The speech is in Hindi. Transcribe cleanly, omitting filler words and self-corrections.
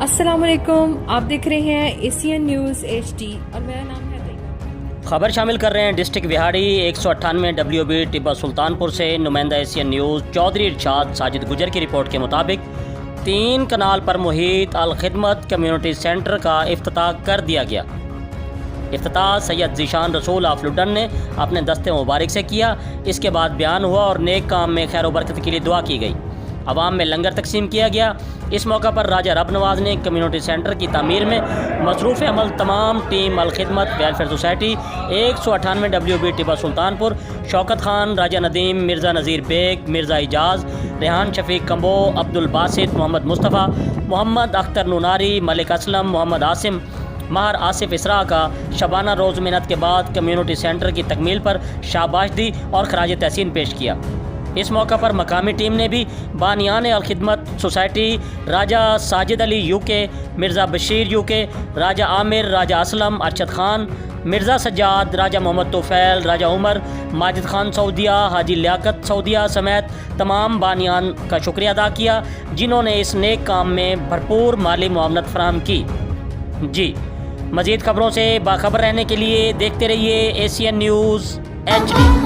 अस्सलामुअलैकुम, आप देख रहे हैं एशियन न्यूज़ HD और मेरा नाम है रीना। खबर शामिल कर रहे हैं डिस्ट्रिक्ट बिहाड़ी 198 WB टिब्बा सुल्तानपुर से नुमाइंदा एशियन न्यूज़ चौधरी इरशाद साजिद गुजर की रिपोर्ट के मुताबिक 3 कनाल पर मुहित अल खिदमत कम्युनिटी सेंटर का इफ्तिताह कर दिया गया। इफ्तिताह सैयद ज़ीशान रसूल ऑफ लुडन ने अपने दस्ते मुबारक से किया। इसके बाद बयान हुआ और नेक काम में खैर बरकत के लिए दुआ की गई। आवाम में लंगर तकसीम किया गया। इस मौका पर राजा रब नवाज ने कम्युनिटी सेंटर की तामीर में मसरूफ़ अमल तमाम team Al Khidmat welfare society 198 WB Tibba Sultanpur, Shaukat Khan, Raja Nadeem, Mirza Nazir Baig, Mirza Ijaz, Rehan Shafiq Kamboh, Abdul Basit, Mohammad Mustafa, Mohammad Akhtar Noonari, Malik Aslam, Mohammad Asim, Mahar Asif Isra का शबाना रोज़ मेहनत के बाद कम्युनिटी सेंटर की तकमील पर शाबाश दी और खराज तहसीन पेश किया। इस मौका पर मकामी टीम ने भी बानियान अल खिदमत सोसाइटी, राजा साजिद अली UK, मिर्ज़ा बशीर UK, राजा आमिर, राजा असलम, अरशद खान, मिर्ज़ा सज्जाद, राजा मोहम्मद तोफ़ैल, राजा उमर, माजिद खान सऊदिया, हाजी लियाकत सऊदिया समेत तमाम बानियान का शुक्रिया अदा किया जिन्होंने इस नेक काम में भरपूर माली मुआवनत फराहम की। जी, मज़ीद खबरों से बाखबर रहने के लिए देखते रहिए एशियन न्यूज़ HD।